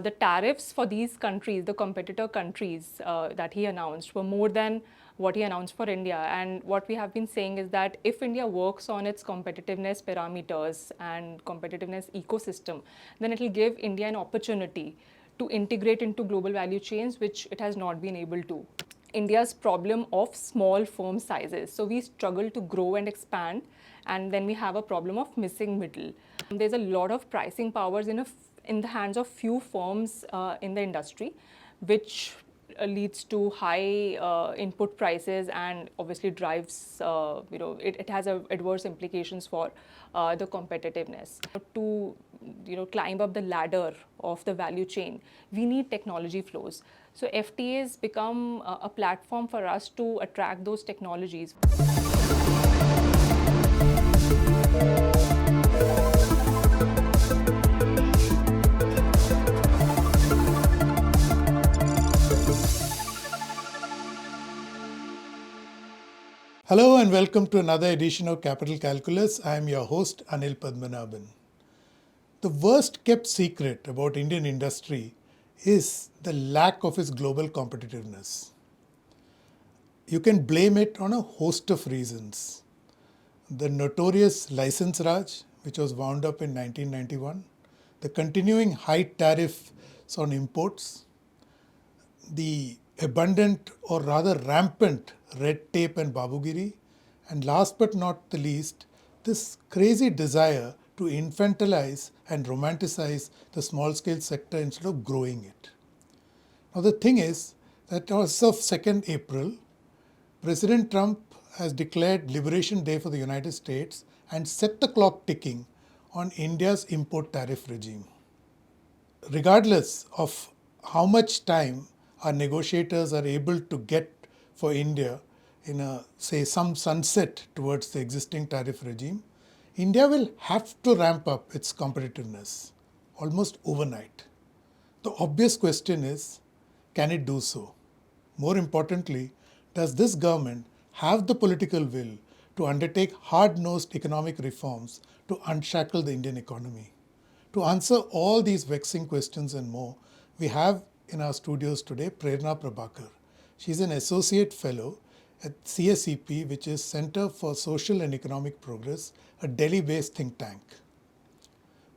The tariffs for these countries, the competitor countries that he announced, were more than what he announced for India. And what we have been saying is that if India works on its competitiveness parameters and competitiveness ecosystem, then it will give India an opportunity to integrate into global value chains, which it has not been able to. India's problem of small firm sizes. So we struggle to grow and expand, and then we have a problem of missing middle. There's a lot of pricing powers in the hands of few firms in the industry, which leads to high input prices and obviously drives, it has adverse implications for the competitiveness. To climb up the ladder of the value chain, we need technology flows. So FTAs become a platform for us to attract those technologies. Hello and welcome to another edition of Capital Calculus. I am your host Anil Padmanabhan. The worst kept secret about Indian industry is the lack of its global competitiveness. You can blame it on a host of reasons. The notorious license raj, which was wound up in 1991, the continuing high tariffs on imports, the abundant or rather rampant red tape and babugiri, and last but not the least, this crazy desire to infantilize and romanticize the small scale sector instead of growing it. Now the thing is that as of 2nd April, President Trump has declared Liberation Day for the United States and set the clock ticking on India's import tariff regime. Regardless of how much time our negotiators are able to get for India in some sunset towards the existing tariff regime, India will have to ramp up its competitiveness almost overnight. The obvious question is, can it do so? More importantly, does this government have the political will to undertake hard-nosed economic reforms to unshackle the Indian economy? To answer all these vexing questions and more, we have in our studios today Prerna Prabhakar. She's an associate fellow at CSEP, which is Center for Social and Economic Progress, a Delhi-based think tank.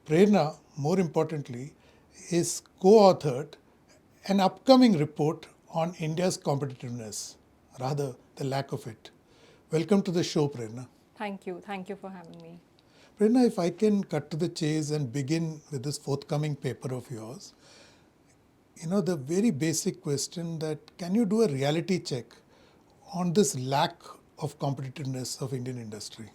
Prerna, more importantly, is co-authored an upcoming report on India's competitiveness, rather the lack of it. Welcome to the show, Prerna. Thank you. Thank you for having me. Prerna, if I can cut to the chase and begin with this forthcoming paper of yours, the very basic question that can you do a reality check on this lack of competitiveness of Indian industry?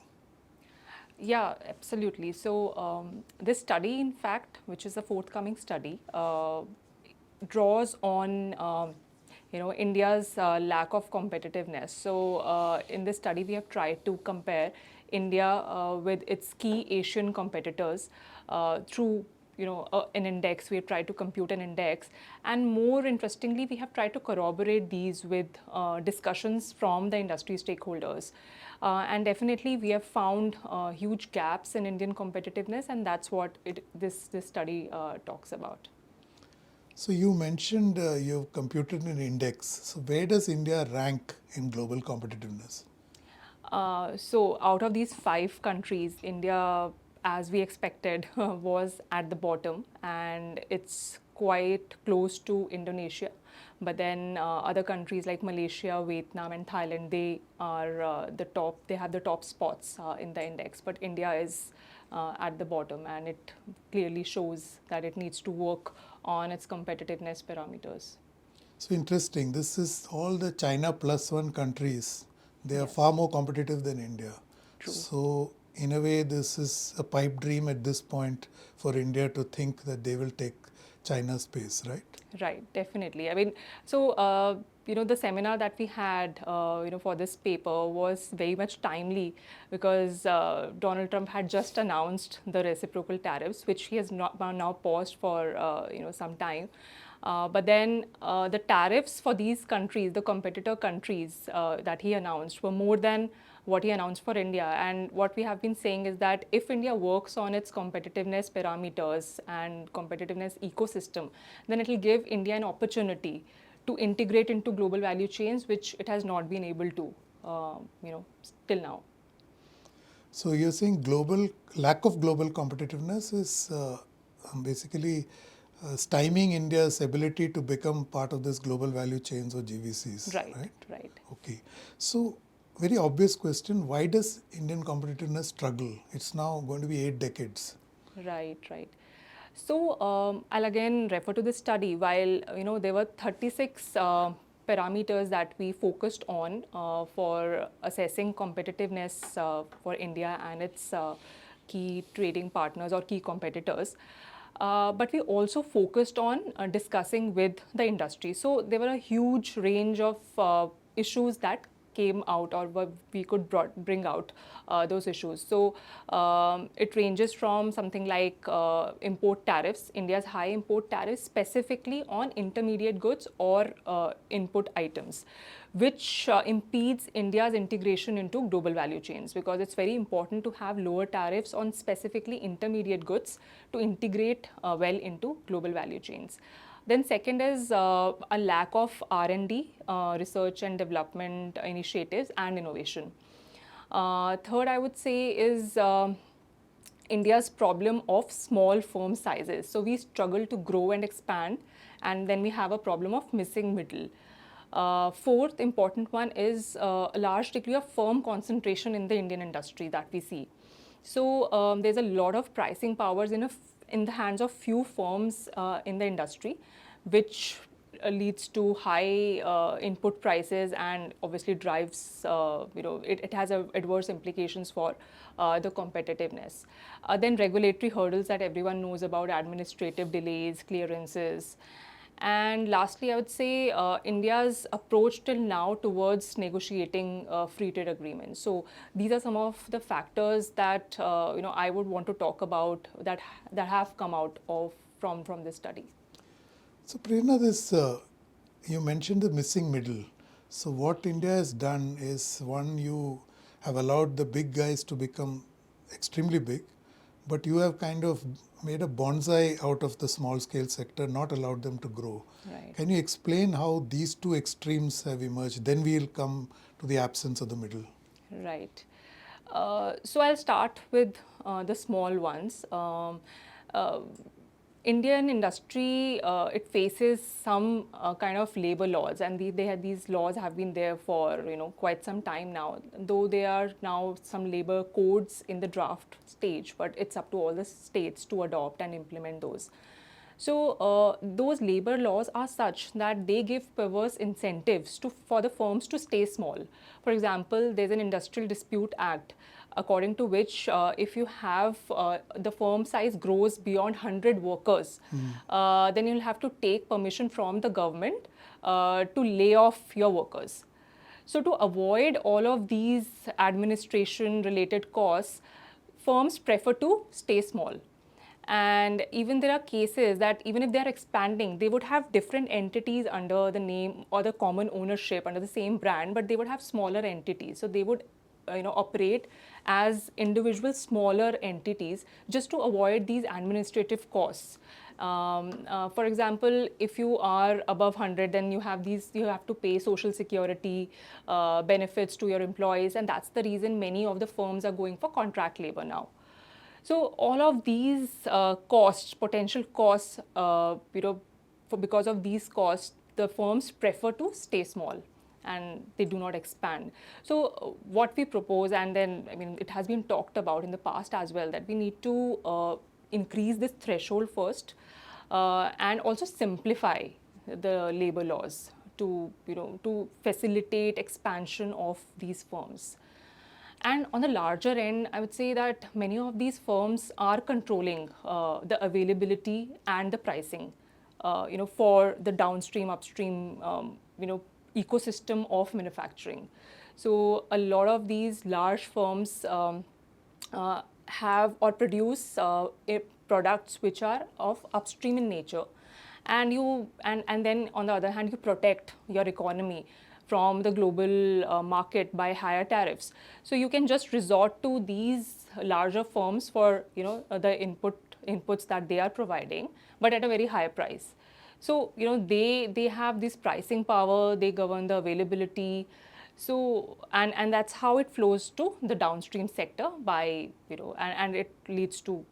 Yeah, absolutely. So this study, in fact, which is a forthcoming study, draws on India's lack of competitiveness. So in this study, we have tried to compare India with its key Asian competitors through an index. We have tried to compute an index, and more interestingly, we have tried to corroborate these with discussions from the industry stakeholders. And definitely, we have found huge gaps in Indian competitiveness, and that's what this study talks about. So you mentioned you've computed an index. So where does India rank in global competitiveness? So out of these 5 countries, India, as we expected, was at the bottom, and it's quite close to Indonesia. But then other countries like Malaysia, Vietnam, and Thailand, they are the top. They have the top spots in the index. But India is at the bottom, and it clearly shows that it needs to work on its competitiveness parameters. So interesting. This is all the China +1 countries. They are far more competitive than India. True. So in a way, this is a pipe dream at this point for India to think that they will take China's space, right? Right, definitely. I mean, so the seminar that we had, for this paper was very much timely because Donald Trump had just announced the reciprocal tariffs, which he has now paused for some time. But then the tariffs for these countries, the competitor countries that he announced, were more than what he announced for India. And what we have been saying is that if India works on its competitiveness parameters and competitiveness ecosystem, then it will give India an opportunity to integrate into global value chains, which it has not been able to, till now. So you're saying lack of global competitiveness is basically stymieing India's ability to become part of this global value chains or GVCs, Right, right? right. Okay. So very obvious question, why does Indian competitiveness struggle? It's now going to be 8 decades. Right, right. So I'll again refer to this study. While there were 36 parameters that we focused on for assessing competitiveness for India and its key trading partners or key competitors. But we also focused on discussing with the industry. So there were a huge range of issues that came out, or we could bring out those issues. So it ranges from something like import tariffs, India's high import tariffs specifically on intermediate goods or input items, which impedes India's integration into global value chains, because it's very important to have lower tariffs on specifically intermediate goods to integrate well into global value chains. Then second is a lack of R&D, research and development initiatives and innovation. Third, I would say is India's problem of small firm sizes. So we struggle to grow and expand, and then we have a problem of missing middle. Fourth important one is a large degree of firm concentration in the Indian industry that we see. So there's a lot of pricing powers in the hands of few firms in the industry, which leads to high input prices and obviously drives, it has adverse implications for the competitiveness. Then regulatory hurdles that everyone knows about, administrative delays, clearances. And lastly, I would say India's approach till now towards negotiating free trade agreements. So these are some of the factors that I would want to talk about that have come out from this study. So Prerna, you mentioned the missing middle. So what India has done is, one, you have allowed the big guys to become extremely big, but you have kind of made a bonsai out of the small scale sector, not allowed them to grow. Right. Can you explain how these two extremes have emerged? Then we'll come to the absence of the middle. Right. So I'll start with the small ones. Indian industry, it faces some kind of labor laws, and these laws have been there for quite some time now. Though there are now some labor codes in the draft stage, but it's up to all the states to adopt and implement those. So those labor laws are such that they give perverse incentives for the firms to stay small. For example, there's an Industrial Dispute Act, according to which if you have the firm size grows beyond 100 workers, then you'll have to take permission from the government to lay off your workers. So to avoid all of these administration related costs, firms prefer to stay small. And even there are cases that even if they are expanding, they would have different entities under the name or the common ownership under the same brand, but they would have smaller entities. So they would operate as individual smaller entities just to avoid these administrative costs. For example, if you are above 100, then you have to pay social security benefits to your employees, and that's the reason many of the firms are going for contract labor now. So all of these potential costs, because of these costs, the firms prefer to stay small and they do not expand. So what we propose, and then it has been talked about in the past as well, that we need to increase this threshold first and also simplify the labor laws to facilitate expansion of these firms. And on the larger end, I would say that many of these firms are controlling the availability and the pricing, for the downstream, upstream, ecosystem of manufacturing. So a lot of these large firms have or produce products which are of upstream in nature, and then on the other hand, you protect your economy from the global market by higher tariffs. So you can just resort to these larger firms for the inputs that they are providing, but at a very high price. So they have this pricing power, they govern the availability. So and that's how it flows to the downstream sector by and it leads to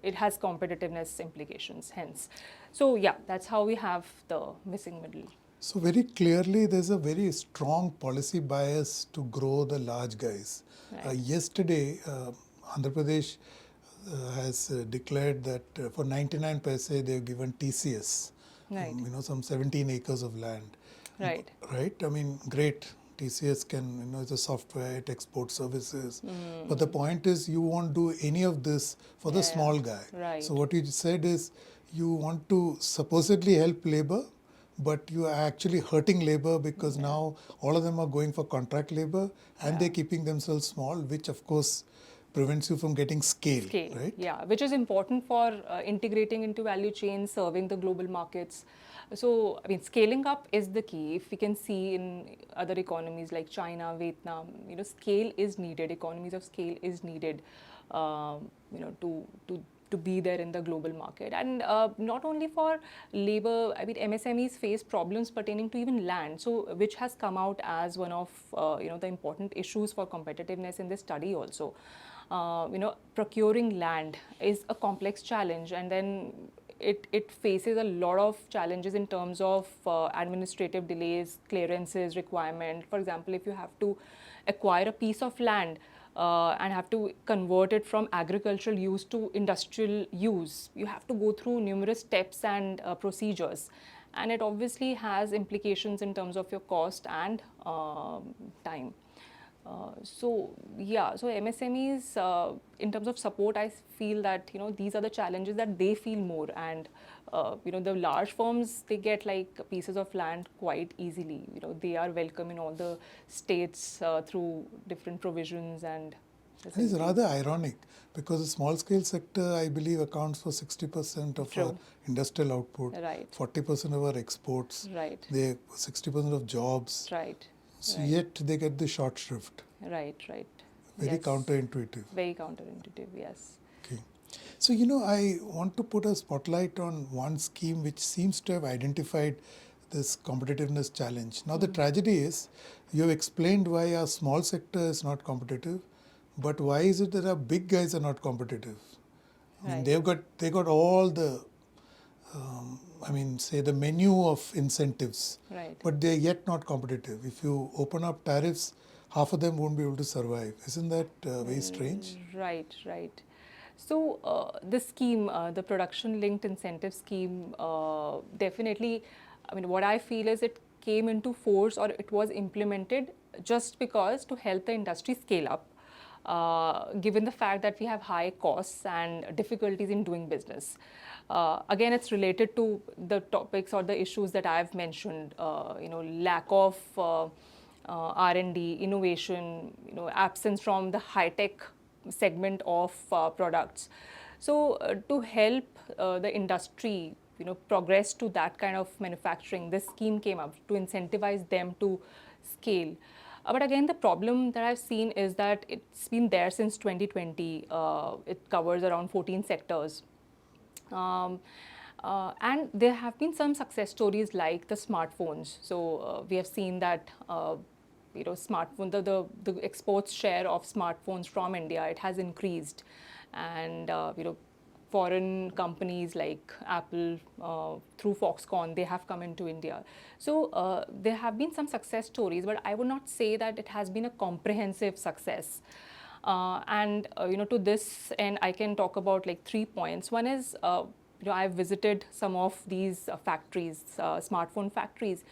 it has competitiveness implications hence. So yeah, that's how we have the missing middle. So very clearly, there's a very strong policy bias to grow the large guys. Right. Yesterday, Andhra Pradesh has declared that for 99 paise they've given TCS, Right. Some 17 acres of land. Right. Right? I mean, great. TCS can, it's a software, it exports services. But the point is, you won't do any of this for the Yeah, small guy. right. So what you said is, you want to supposedly help labor, but you are actually hurting labor because now all of them are going for contract labor and they're keeping themselves small, which of course prevents you from getting scale, right? Yeah, which is important for integrating into value chains, serving the global markets. So, I mean, scaling up is the key. If we can see in other economies like China, Vietnam, scale is needed. Economies of scale is needed, to be there in the global market. And not only for labor, I mean, MSMEs face problems pertaining to even land, so which has come out as one of the important issues for competitiveness in this study also. Procuring land is a complex challenge, and then it faces a lot of challenges in terms of administrative delays, clearances, requirement. For example, if you have to acquire a piece of land and have to convert it from agricultural use to industrial use, you have to go through numerous steps and procedures. And it obviously has implications in terms of your cost and time. So MSMEs, in terms of support, I feel that these are the challenges that they feel more, and the large firms, they get like pieces of land quite easily. They are welcome in all the states through different provisions and. And it's rather ironic because the small scale sector, I believe, accounts for 60% of our industrial output, right. 40% of our exports, right. They 60% of jobs. Right. So yet they get the short shrift. Right. Very counterintuitive. Very counterintuitive, yes. Okay. So, I want to put a spotlight on one scheme which seems to have identified this competitiveness challenge. Now, the tragedy is, you have explained why our small sector is not competitive, but why is it that our big guys are not competitive? I mean, they got all the, say the menu of incentives, but they're yet not competitive. If you open up tariffs, half of them won't be able to survive. Isn't that very strange? Right. So the scheme, the production-linked incentive scheme, definitely, I mean, what I feel is it came into force, or it was implemented just because to help the industry scale up. Given the fact that we have high costs and difficulties in doing business. Again, it's related to the topics or the issues that I've mentioned, lack of R&D, innovation, absence from the high-tech segment of products. So to help the industry, progress to that kind of manufacturing, this scheme came up to incentivize them to scale. But again, the problem that I've seen is that it's been there since 2020. It covers around 14 sectors. And there have been some success stories like the smartphones. So we have seen that smartphone, the exports share of smartphones from India, it has increased, and foreign companies like Apple through Foxconn, they have come into India. So there have been some success stories, but I would not say that it has been a comprehensive success. To this end, I can talk about like 3 points. One is, I've visited some of these factories, smartphone factories.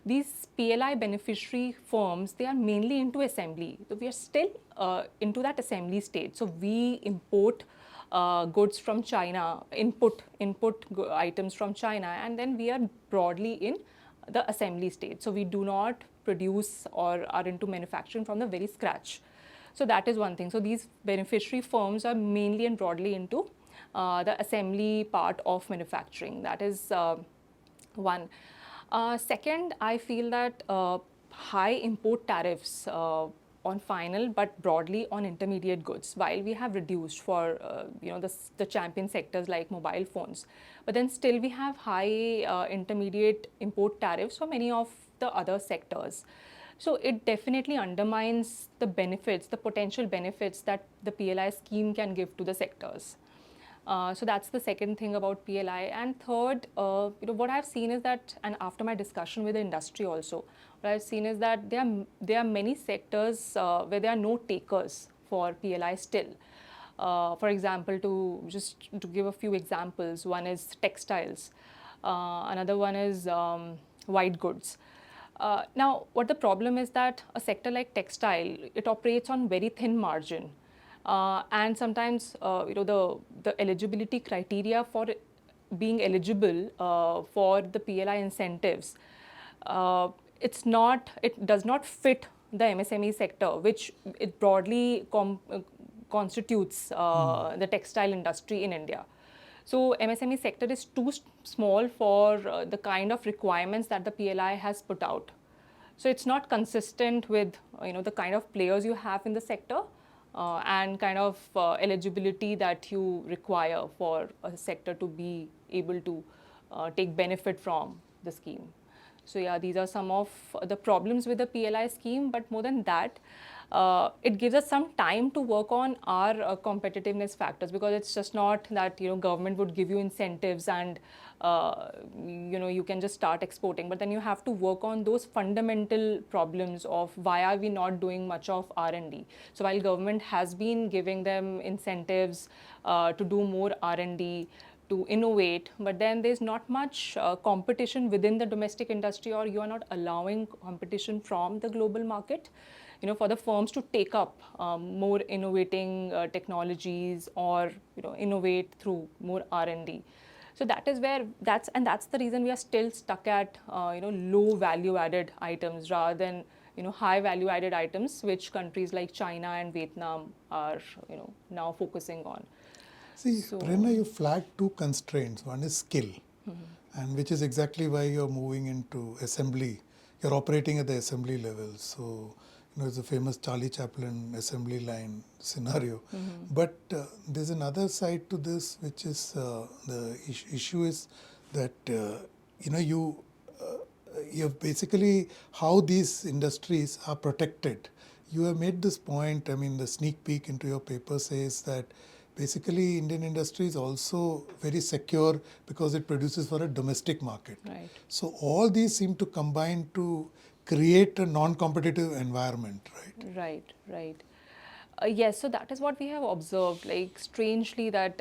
These PLI beneficiary firms, they are mainly into assembly. So we are still into that assembly stage. So we import goods from China, input items from China, and then we are broadly in the assembly stage. So we do not produce or are into manufacturing from the very scratch. So that is one thing. So these beneficiary firms are mainly and broadly into the assembly part of manufacturing. That is one. Second, I feel that high import tariffs on final, but broadly on intermediate goods, while we have reduced for the champion sectors like mobile phones. But then still we have high intermediate import tariffs for many of the other sectors. So it definitely undermines the benefits, the potential benefits that the PLI scheme can give to the sectors. So that's the second thing about PLI. And third, what I've seen is that, and after my discussion with the industry also, what I've seen is that there are many sectors where there are no takers for PLI still. For example, to give a few examples, one is textiles, another one is white goods. Now, what the problem is that a sector like textile, it operates on very thin margin. And sometimes, the eligibility criteria for being eligible for the PLI incentives, it does not fit the MSME sector, which it broadly constitutes the textile industry in India. So MSME sector is too small for the kind of requirements that the PLI has put out. So it's not consistent with the kind of players you have in the sector and kind of eligibility that you require for a sector to be able to take benefit from the scheme. So yeah, these are some of the problems with the PLI scheme. But more than that, it gives us some time to work on our competitiveness factors, because it's just not that government would give you incentives and you can just start exporting, but then you have to work on those fundamental problems of why are we not doing much of R&D. So while government has been giving them incentives to do more R&D, to innovate, but then there's not much competition within the domestic industry, or you are not allowing competition from the global market, for the firms to take up more innovating technologies, or innovate through more R&D. So that is where that's the reason we are still stuck at low value added items rather than high value added items, which countries like China and Vietnam are now focusing on. See, Prerna, you flagged two constraints. One is skill, and which is exactly why you're moving into assembly. You're operating at the assembly level. So, it's a famous Charlie Chaplin assembly line scenario. But there's another side to this, which is the issue is that, you have basically how these industries are protected. You have made this point, the sneak peek into your paper says that basically Indian industry is also very secure because it produces for a domestic market. Right. So all these seem to combine to create a non-competitive environment, right? Right. Yes, so that is what we have observed, like strangely that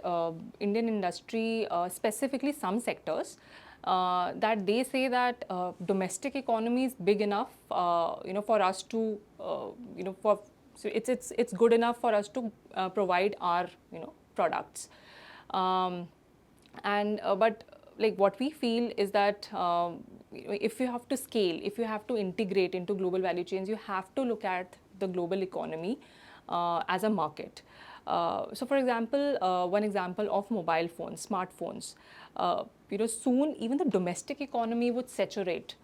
Indian industry, specifically some sectors, that they say that domestic economy is big enough, for us to, so it's good enough for us to provide our, products. But like what we feel is that if you have to scale, if you have to integrate into global value chains, you have to look at the global economy as a market. So for example, one example of mobile phones, smartphones, soon even the domestic economy would saturate,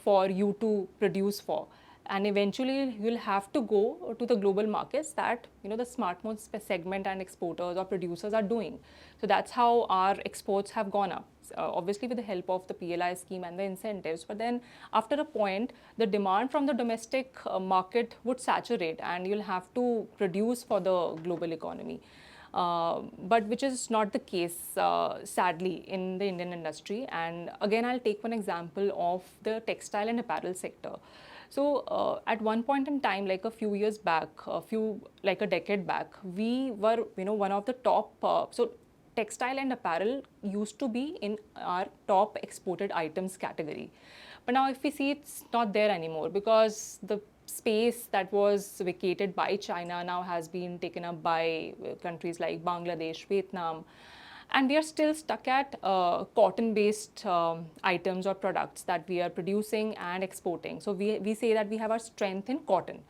for you to produce for. And eventually you'll have to go to the global markets that the smartphone segment and exporters or producers are doing. So that's how our exports have gone up, obviously with the help of the PLI scheme and the incentives. But then after a point, the demand from the domestic market would saturate, and you'll have to produce for the global economy. But which is not the case, sadly, in the Indian industry. And again, I'll take one example of the textile and apparel sector. So at one point in time, like a few years back, like a decade back, we were one of the top. So textile and apparel used to be in our top exported items category. But now if we see, it's not there anymore, because the space that was vacated by China now has been taken up by countries like Bangladesh, Vietnam. And we are still stuck at cotton-based items or products that we are producing and exporting. So we say that we have our strength in cotton.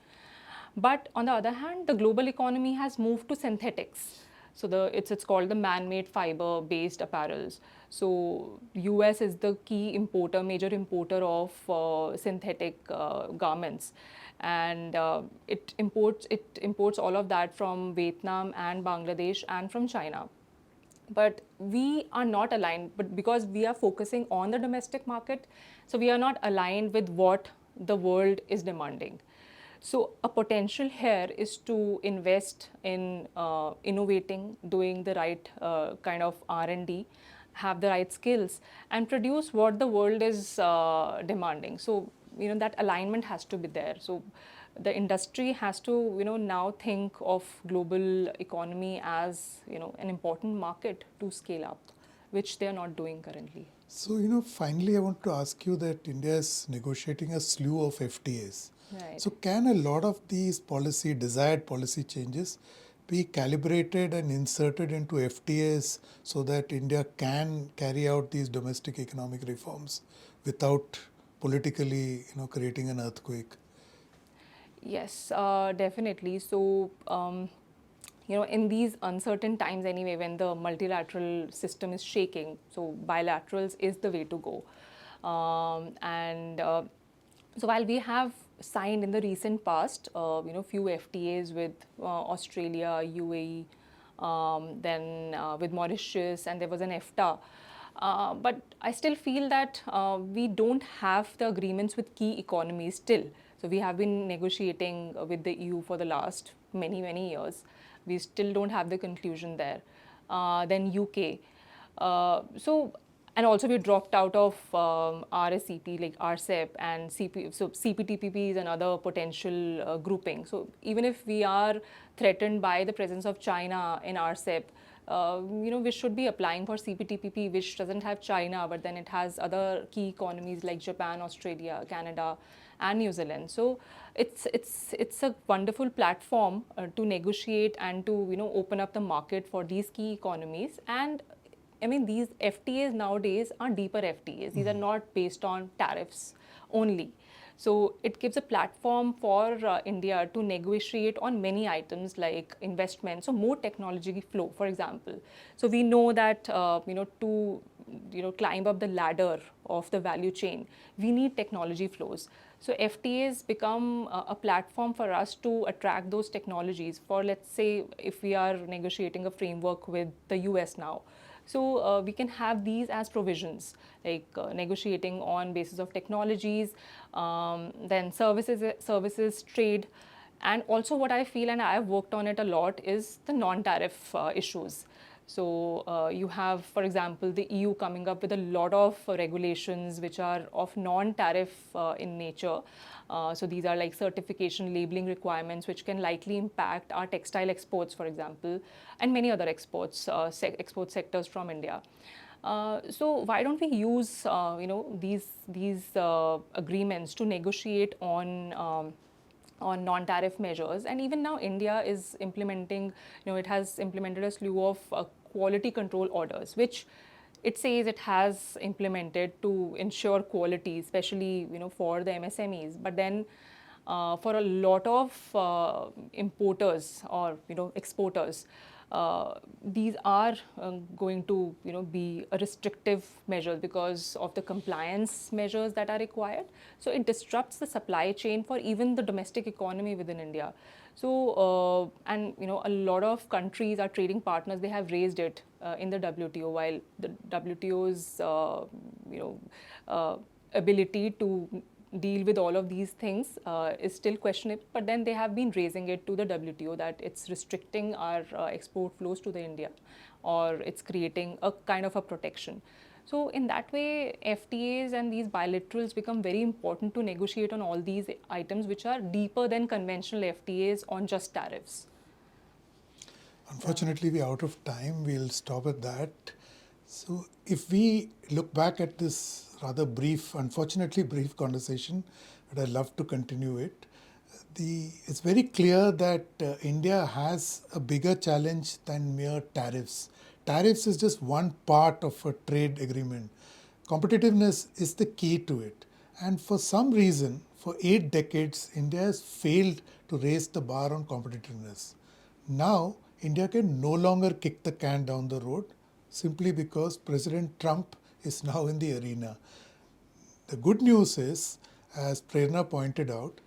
But on the other hand, the global economy has moved to synthetics. So it's called the man-made fiber-based apparels. So US is the key importer, major importer of synthetic garments, and it imports all of that from Vietnam and Bangladesh and from China. But we are not aligned, but because we are focusing on the domestic market, so we are not aligned with what the world is demanding. So a potential here is to invest in innovating, doing the right kind of R&D, have the right skills, and produce what the world is demanding. So that alignment has to be there. So the industry has to now think of global economy as an important market to scale up, which they are not doing currently. So, finally, I want to ask you that India is negotiating a slew of FTAs. Right. So, can a lot of these desired policy changes be calibrated and inserted into FTAs so that India can carry out these domestic economic reforms without politically, creating an earthquake? Yes, definitely. So, in these uncertain times anyway, when the multilateral system is shaking, so bilaterals is the way to go. And so while we have signed in the recent past, few FTAs with Australia, UAE, then with Mauritius, and there was an EFTA. But I still feel that we don't have the agreements with key economies still. So we have been negotiating with the EU for the last many, many years. We still don't have the conclusion there. Then UK. So and also we dropped out of RSEP, like RCEP and CP, so CPTPP is another potential grouping. So even if we are threatened by the presence of China in RCEP, we should be applying for CPTPP, which doesn't have China, but then it has other key economies like Japan, Australia, Canada, and New Zealand. So it's a wonderful platform to negotiate and to open up the market for these key economies. And I mean, these FTAs nowadays are deeper FTAs. These are not based on tariffs only. So it gives a platform for India to negotiate on many items like investment, so more technology flow, for example. So we know that to climb up the ladder of the value chain, we need technology flows. So FTAs become a platform for us to attract those technologies. For, let's say, if we are negotiating a framework with the US now, so we can have these as provisions, like negotiating on basis of technologies, then services, trade, and also what I feel, and I have worked on it a lot, is the non-tariff issues. So you have, for example, the EU coming up with a lot of regulations which are of non-tariff in nature. So these are like certification, labeling requirements, which can likely impact our textile exports, for example, and many other exports, export sectors from India. So why don't we use these agreements to negotiate on non-tariff measures? And even now India is implementing, it has implemented a slew of quality control orders, which it says it has implemented to ensure quality, especially for the MSMEs. But then for a lot of importers or exporters, these are going to be a restrictive measure because of the compliance measures that are required. So it disrupts the supply chain for even the domestic economy within India. So and a lot of countries, our trading partners, they have raised it in the WTO, while the WTO's ability to deal with all of these things is still questionable, but then they have been raising it to the WTO that it's restricting our export flows to the India, or it's creating a kind of a protection. So in that way, FTAs and these bilaterals become very important to negotiate on all these items, which are deeper than conventional FTAs on just tariffs. Unfortunately, we're out of time. We'll stop at that. So, if we look back at this rather brief, unfortunately brief conversation, but I'd love to continue it, it's very clear that India has a bigger challenge than mere tariffs. Tariffs is just one part of a trade agreement. Competitiveness is the key to it. And for some reason, for 8 decades, India has failed to raise the bar on competitiveness. Now, India can no longer kick the can down the road. simply because President Trump is now in the arena. The good news is, as Prerna pointed out,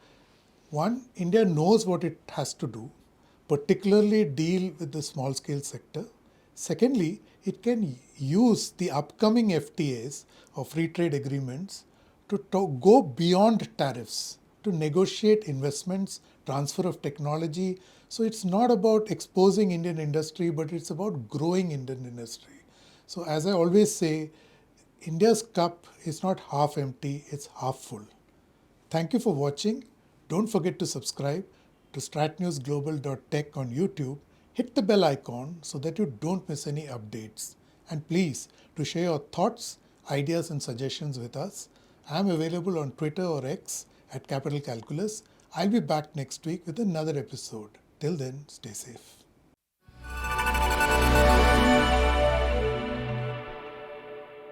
one, India knows what it has to do, particularly deal with the small scale sector. Secondly, it can use the upcoming FTAs or free trade agreements to go beyond tariffs, to negotiate investments, transfer of technology. So it's not about exposing Indian industry, but it's about growing Indian industry. So as I always say, India's cup is not half empty, it's half full. Thank you for watching. Don't forget to subscribe to StratNewsGlobal.Tech on YouTube. Hit the bell icon so that you don't miss any updates. And please, to share your thoughts, ideas and suggestions with us. I'm available on Twitter or X at Capital Calculus. I'll be back next week with another episode. Till then, stay safe.